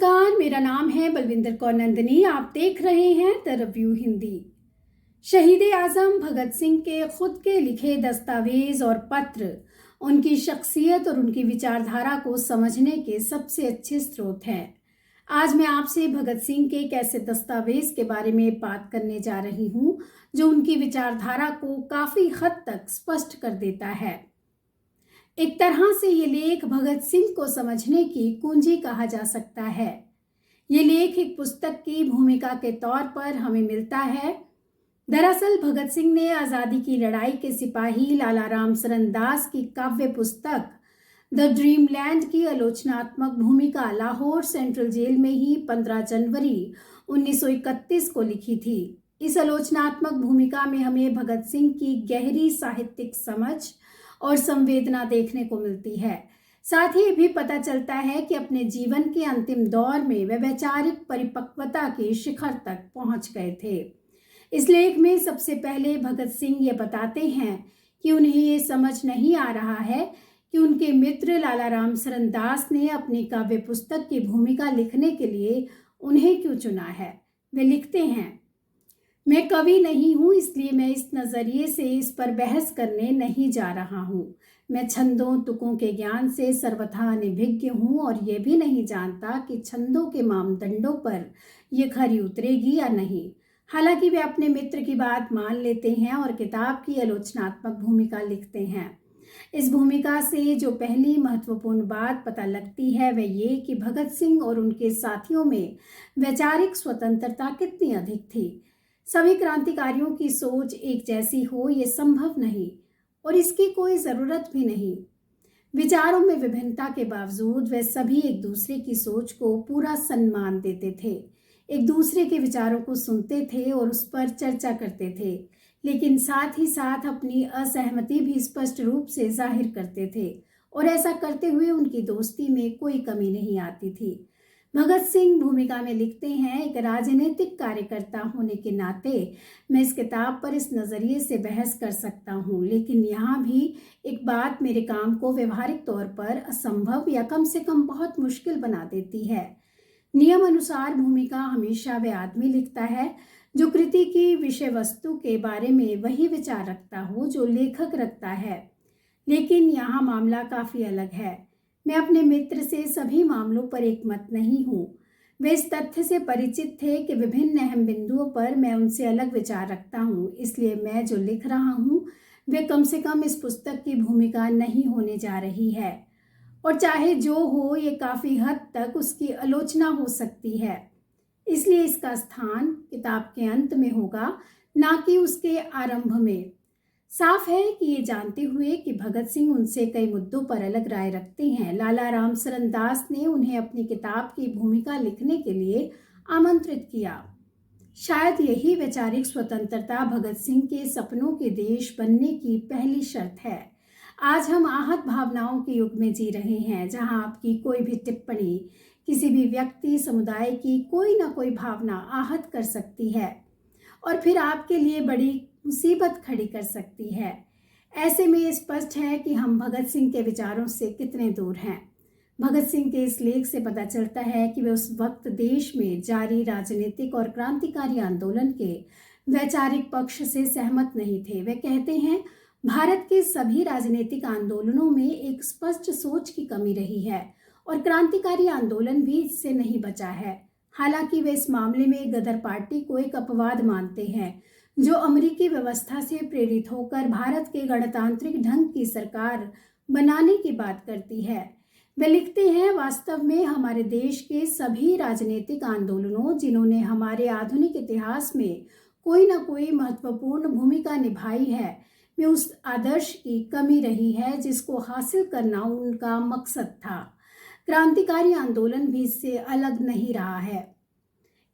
नमस्कार, मेरा नाम है बलविंदर कौर नंदनी। आप देख रहे हैं द रिव्यू हिंदी। शहीद आजम भगत सिंह के खुद के लिखे दस्तावेज और पत्र उनकी शख्सियत और उनकी विचारधारा को समझने के सबसे अच्छे स्रोत हैं। आज मैं आपसे भगत सिंह के एक ऐसे दस्तावेज के बारे में बात करने जा रही हूँ जो उनकी विचारधारा को काफी हद तक स्पष्ट कर देता है। एक तरह से ये लेख भगत सिंह को समझने की कुंजी कहा जा सकता है। ये लेख एक पुस्तक की भूमिका के तौर पर हमें मिलता है। दरअसल भगत सिंह ने आज़ादी की लड़ाई के सिपाही लाला रामसरन दास की काव्य पुस्तक द ड्रीमलैंड की आलोचनात्मक भूमिका लाहौर सेंट्रल जेल में ही 15 जनवरी 1931 को लिखी थी। इस आलोचनात्मक भूमिका में हमें भगत सिंह की गहरी साहित्यिक समझ और संवेदना देखने को मिलती है। साथ ही भी पता चलता है कि अपने जीवन के अंतिम दौर में वे वैचारिक परिपक्वता के शिखर तक पहुंच गए थे। इस लेख में सबसे पहले भगत सिंह ये बताते हैं कि उन्हें ये समझ नहीं आ रहा है कि उनके मित्र लाला रामसरन दास ने अपनी काव्य पुस्तक की भूमिका लिखने के लिए उन्हें क्यों चुना है। वे लिखते हैं, मैं कवि नहीं हूँ, इसलिए मैं इस नज़रिए से इस पर बहस करने नहीं जा रहा हूँ। मैं छंदों तुकों के ज्ञान से सर्वथा अनभिज्ञ हूँ और ये भी नहीं जानता कि छंदों के मापदंडों पर ये खरी उतरेगी या नहीं। हालांकि वे अपने मित्र की बात मान लेते हैं और किताब की आलोचनात्मक भूमिका लिखते हैं। इस भूमिका से जो पहली महत्वपूर्ण बात पता लगती है वह ये कि भगत सिंह और उनके साथियों में वैचारिक स्वतंत्रता कितनी अधिक थी। सभी क्रांतिकारियों की सोच एक जैसी हो ये संभव नहीं और इसकी कोई ज़रूरत भी नहीं। विचारों में विभिन्नता के बावजूद वे सभी एक दूसरे की सोच को पूरा सम्मान देते थे, एक दूसरे के विचारों को सुनते थे और उस पर चर्चा करते थे, लेकिन साथ ही साथ अपनी असहमति भी स्पष्ट रूप से जाहिर करते थे और ऐसा करते हुए उनकी दोस्ती में कोई कमी नहीं आती थी। भगत सिंह भूमिका में लिखते हैं, एक राजनीतिक कार्यकर्ता होने के नाते मैं इस किताब पर इस नज़रिए से बहस कर सकता हूँ, लेकिन यहाँ भी एक बात मेरे काम को व्यवहारिक तौर पर असंभव या कम से कम बहुत मुश्किल बना देती है। नियम अनुसार भूमिका हमेशा वह आदमी लिखता है जो कृति की विषय वस्तु के बारे में वही विचार रखता हो जो लेखक रखता है, लेकिन यहाँ मामला काफ़ी अलग है। मैं अपने मित्र से सभी मामलों पर एक मत नहीं हूँ। वे इस तथ्य से परिचित थे कि विभिन्न अहम बिंदुओं पर मैं उनसे अलग विचार रखता हूँ, इसलिए मैं जो लिख रहा हूँ वे कम से कम इस पुस्तक की भूमिका नहीं होने जा रही है, और चाहे जो हो ये काफ़ी हद तक उसकी आलोचना हो सकती है। इसलिए इसका स्थान किताब के अंत में होगा, ना कि उसके आरंभ में। साफ है कि ये जानते हुए कि भगत सिंह उनसे कई मुद्दों पर अलग राय रखते हैं, लाला रामसरन दास ने उन्हें अपनी किताब की भूमिका लिखने के लिए आमंत्रित किया। शायद यही वैचारिक स्वतंत्रता भगत सिंह के सपनों के देश बनने की पहली शर्त है। आज हम आहत भावनाओं के युग में जी रहे हैं, जहां आपकी कोई भी टिप्पणी किसी भी व्यक्ति समुदाय की कोई ना कोई भावना आहत कर सकती है और फिर आपके लिए बड़ी मुसीबत खड़ी कर सकती है। ऐसे में स्पष्ट है कि हम भगत सिंह के विचारों से कितने दूर हैं। भगत सिंह के इस लेख से पता चलता है कि वे उस वक्त देश में जारी राजनीतिक और क्रांतिकारी आंदोलन के वैचारिक पक्ष से सहमत नहीं थे। वे कहते हैं, भारत के सभी राजनीतिक आंदोलनों में एक स्पष्ट सोच की कमी रही है और क्रांतिकारी आंदोलन भी इससे नहीं बचा है। हालांकि वे इस मामले में गदर पार्टी को एक अपवाद मानते हैं जो अमेरिकी व्यवस्था से प्रेरित होकर भारत के गणतांत्रिक ढंग की सरकार बनाने की बात करती है। वे लिखते हैं, वास्तव में हमारे देश के सभी राजनीतिक आंदोलनों जिन्होंने हमारे आधुनिक इतिहास में कोई ना कोई महत्वपूर्ण भूमिका निभाई है, में उस आदर्श की कमी रही है जिसको हासिल करना उनका मकसद था। क्रांतिकारी आंदोलन भी इससे अलग नहीं रहा है।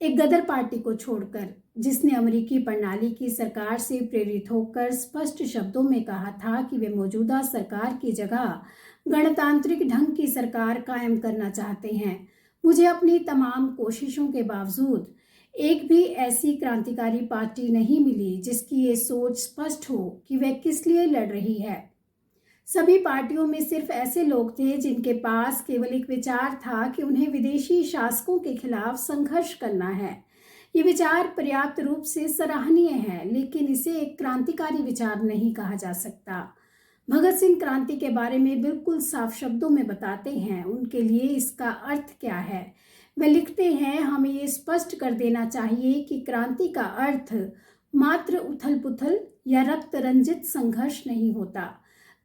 एक गदर पार्टी को छोड़कर जिसने अमेरिकी प्रणाली की सरकार से प्रेरित होकर स्पष्ट शब्दों में कहा था कि वे मौजूदा सरकार की जगह गणतांत्रिक ढंग की सरकार कायम करना चाहते हैं। मुझे अपनी तमाम कोशिशों के बावजूद एक भी ऐसी क्रांतिकारी पार्टी नहीं मिली जिसकी ये सोच स्पष्ट हो कि वह किस लिए लड़ रही है। सभी पार्टियों में सिर्फ ऐसे लोग थे जिनके पास केवल एक विचार था कि उन्हें विदेशी शासकों के खिलाफ संघर्ष करना है। ये विचार पर्याप्त रूप से सराहनीय है, लेकिन इसे एक क्रांतिकारी विचार नहीं कहा जा सकता। भगत सिंह क्रांति के बारे में बिल्कुल साफ शब्दों में बताते हैं। उनके लिए इसका अर्थ क्या है? वे लिखते हैं, हमें ये स्पष्ट कर देना चाहिए कि क्रांति का अर्थ मात्र उथल पुथल या रक्त रंजित संघर्ष नहीं होता।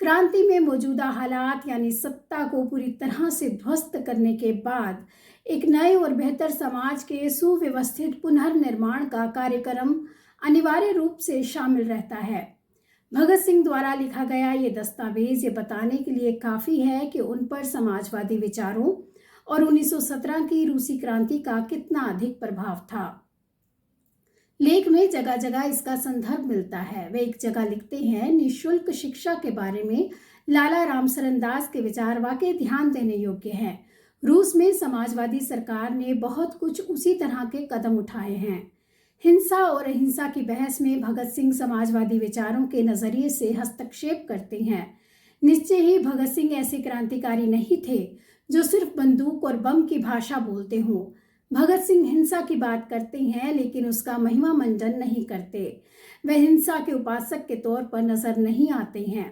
क्रांति में मौजूदा हालात यानी सत्ता को पूरी तरह से ध्वस्त करने के बाद एक नए और बेहतर समाज के सुव्यवस्थित पुनर्निर्माण का कार्यक्रम अनिवार्य रूप से शामिल रहता है। भगत सिंह द्वारा लिखा गया ये दस्तावेज ये बताने के लिए काफी है कि उन पर समाजवादी विचारों और 1917 की रूसी क्रांति का कितना अधिक प्रभाव था। लेख में जगह जगह इसका संदर्भ मिलता है। वे एक जगह लिखते हैं, निःशुल्क शिक्षा के बारे में लाला रामचरण दास के विचार वाकई ध्यान देने योग्य हैं। रूस में समाजवादी सरकार ने बहुत कुछ उसी तरह के कदम उठाए हैं। हिंसा और अहिंसा की बहस में भगत सिंह समाजवादी विचारों के नजरिए से हस्तक्षेप करते हैं। निश्चय ही भगत सिंह ऐसे क्रांतिकारी नहीं थे जो सिर्फ बंदूक और बम की भाषा बोलते हों। भगत सिंह हिंसा की बात करते हैं, लेकिन उसका महिमा मंडन नहीं करते। वे हिंसा के उपासक के तौर पर नजर नहीं आते हैं।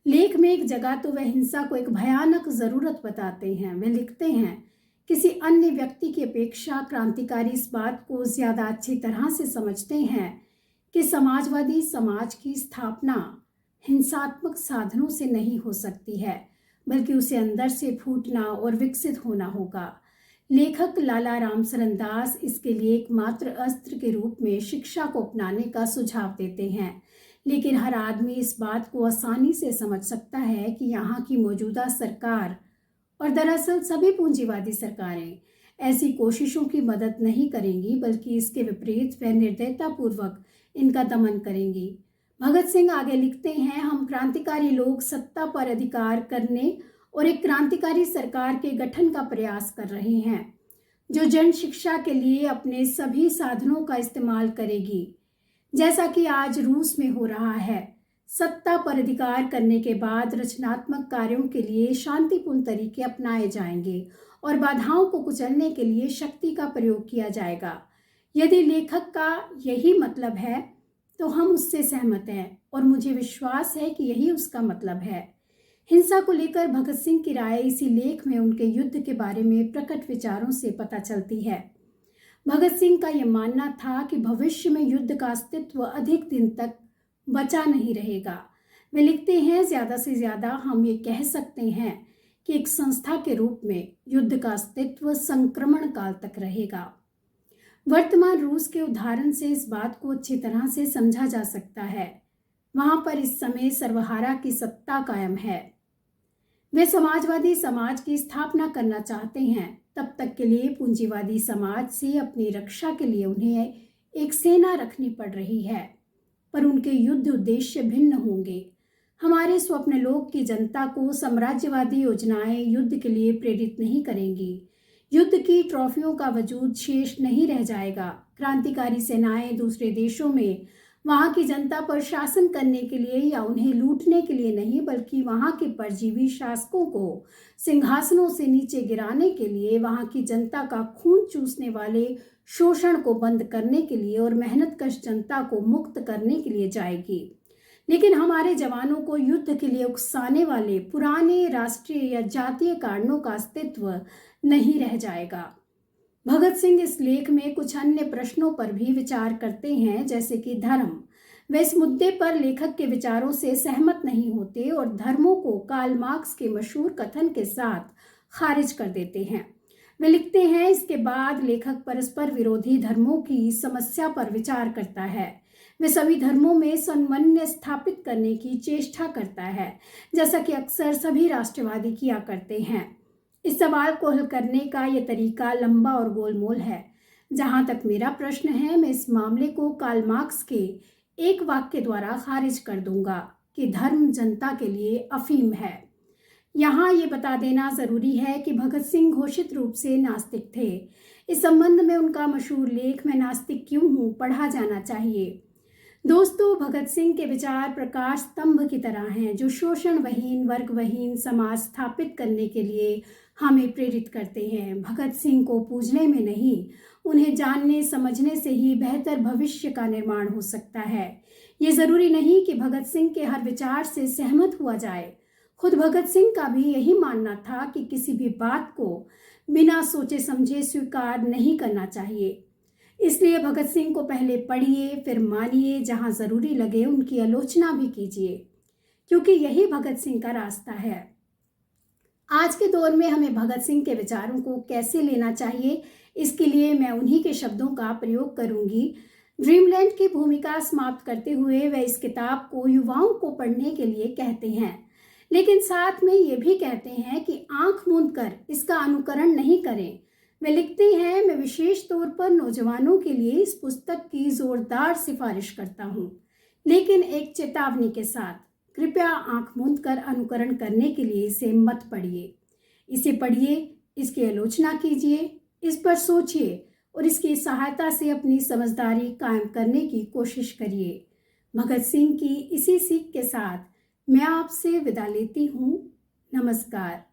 लेख में एक जगह तो वे हिंसा को एक भयानक जरूरत बताते हैं। वे लिखते हैं, किसी अन्य व्यक्ति की अपेक्षा क्रांतिकारी इस बात को ज्यादा अच्छी तरह से समझते हैं कि समाजवादी समाज की स्थापना हिंसात्मक साधनों से नहीं हो सकती है, बल्कि उसे अंदर से फूटना और विकसित होना होगा। लेखक लाला रामचरण दास इसके लिए एकमात्र अस्त्र के रूप में शिक्षा को अपनाने का सुझाव देते हैं, लेकिन हर आदमी इस बात को आसानी से समझ सकता है कि यहाँ की मौजूदा सरकार और दरअसल सभी पूंजीवादी सरकारें ऐसी कोशिशों की मदद नहीं करेंगी, बल्कि इसके विपरीत वे निर्दयतापूर्वक इनका दमन करेंगी। भगत सिंह आगे लिखते हैं, हम क्रांतिकारी लोग सत्ता पर अधिकार करने और एक क्रांतिकारी सरकार के गठन का प्रयास कर रहे हैं जो जन शिक्षा के लिए अपने सभी साधनों का इस्तेमाल करेगी, जैसा कि आज रूस में हो रहा है। सत्ता पर अधिकार करने के बाद रचनात्मक कार्यों के लिए शांतिपूर्ण तरीके अपनाए जाएंगे और बाधाओं को कुचलने के लिए शक्ति का प्रयोग किया जाएगा। यदि लेखक का यही मतलब है तो हम उससे सहमत हैं और मुझे विश्वास है कि यही उसका मतलब है। हिंसा को लेकर भगत सिंह की राय इसी लेख में उनके युद्ध के बारे में प्रकट विचारों से पता चलती है। भगत सिंह का यह मानना था कि भविष्य में युद्ध का अस्तित्व अधिक दिन तक बचा नहीं रहेगा। वे लिखते हैं, ज्यादा से ज्यादा हम ये कह सकते हैं कि एक संस्था के रूप में युद्ध का अस्तित्व संक्रमण काल तक रहेगा। वर्तमान रूस के उदाहरण से इस बात को अच्छी तरह से समझा जा सकता है। वहां पर इस समय सर्वहारा की सत्ता कायम है। वे समाजवादी समाज की स्थापना करना चाहते हैं। तब तक के लिए पूंजीवादी समाज से अपनी रक्षा के लिए उन्हें एक सेना रखनी पड़ रही है, पर उनके युद्ध उद्देश्य भिन्न होंगे। हमारे स्वप्न लोक की जनता को साम्राज्यवादी योजनाएं युद्ध के लिए प्रेरित नहीं करेंगी। युद्ध की ट्रॉफियों का वजूद शेष नहीं रह जाएगा। क्रांतिकारी सेनाएं दूसरे देशों में वहां की जनता पर शासन करने के लिए या उन्हें लूटने के लिए नहीं, बल्कि वहां के परजीवी शासकों को सिंहासनों से नीचे गिराने के लिए, वहां की जनता का खून चूसने वाले शोषण को बंद करने के लिए और मेहनतकश जनता को मुक्त करने के लिए जाएगी। लेकिन हमारे जवानों को युद्ध के लिए उकसाने वाले पुराने राष्ट्रीय या जातीय कारणों का अस्तित्व नहीं रह जाएगा। भगत सिंह इस लेख में कुछ अन्य प्रश्नों पर भी विचार करते हैं, जैसे कि धर्म। वे इस मुद्दे पर लेखक के विचारों से सहमत नहीं होते और धर्मों को कार्ल मार्क्स के मशहूर कथन के साथ खारिज कर देते हैं। वे लिखते हैं, इसके बाद लेखक परस्पर विरोधी धर्मों की समस्या पर विचार करता है। वे सभी धर्मों में समन्वय स्थापित करने की चेष्टा करता है, जैसा कि अक्सर सभी राष्ट्रवादी किया करते हैं। इस सवाल को हल करने का यह तरीका लंबा और गोलमोल है। जहां तक मेरा प्रश्न है, मैं इस मामले को कार्ल मार्क्स के एक वाक्य द्वारा खारिज कर दूंगा कि धर्म जनता के लिए अफीम है। यहाँ ये बता देना जरूरी है कि भगत सिंह घोषित रूप से नास्तिक थे। इस संबंध में उनका मशहूर लेख मैं नास्तिक क्यों हूँ पढ़ा जाना चाहिए। दोस्तों, भगत सिंह के विचार प्रकाश स्तंभ की तरह हैं जो शोषणविहीन, वर्गविहीन समाज स्थापित करने के लिए हमें प्रेरित करते हैं। भगत सिंह को पूजने में नहीं, उन्हें जानने समझने से ही बेहतर भविष्य का निर्माण हो सकता है। ये जरूरी नहीं कि भगत सिंह के हर विचार से सहमत हुआ जाए। खुद भगत सिंह का भी यही मानना था कि किसी भी बात को बिना सोचे समझे स्वीकार नहीं करना चाहिए। इसलिए भगत सिंह को पहले पढ़िए, फिर मानिए, जहां जरूरी लगे उनकी आलोचना भी कीजिए, क्योंकि यही भगत सिंह का रास्ता है। आज के दौर में हमें भगत सिंह के विचारों को कैसे लेना चाहिए, इसके लिए मैं उन्हीं के शब्दों का प्रयोग करूंगी। ड्रीमलैंड की भूमिका समाप्त करते हुए वे इस किताब को युवाओं को पढ़ने के लिए कहते हैं, लेकिन साथ में ये भी कहते हैं कि आंख मूंद कर इसका अनुकरण नहीं करें। वे लिखते हैं, मैं विशेष तौर पर नौजवानों के लिए इस पुस्तक की जोरदार सिफारिश करता हूँ, लेकिन एक चेतावनी के साथ। कृपया आंख मूंद कर अनुकरण करने के लिए इसे मत पढ़िए। इसे पढ़िए, इसकी आलोचना कीजिए, इस पर सोचिए और इसकी सहायता से अपनी समझदारी कायम करने की कोशिश करिए। भगत सिंह की इसी सीख के साथ मैं आपसे विदा लेती हूँ। नमस्कार।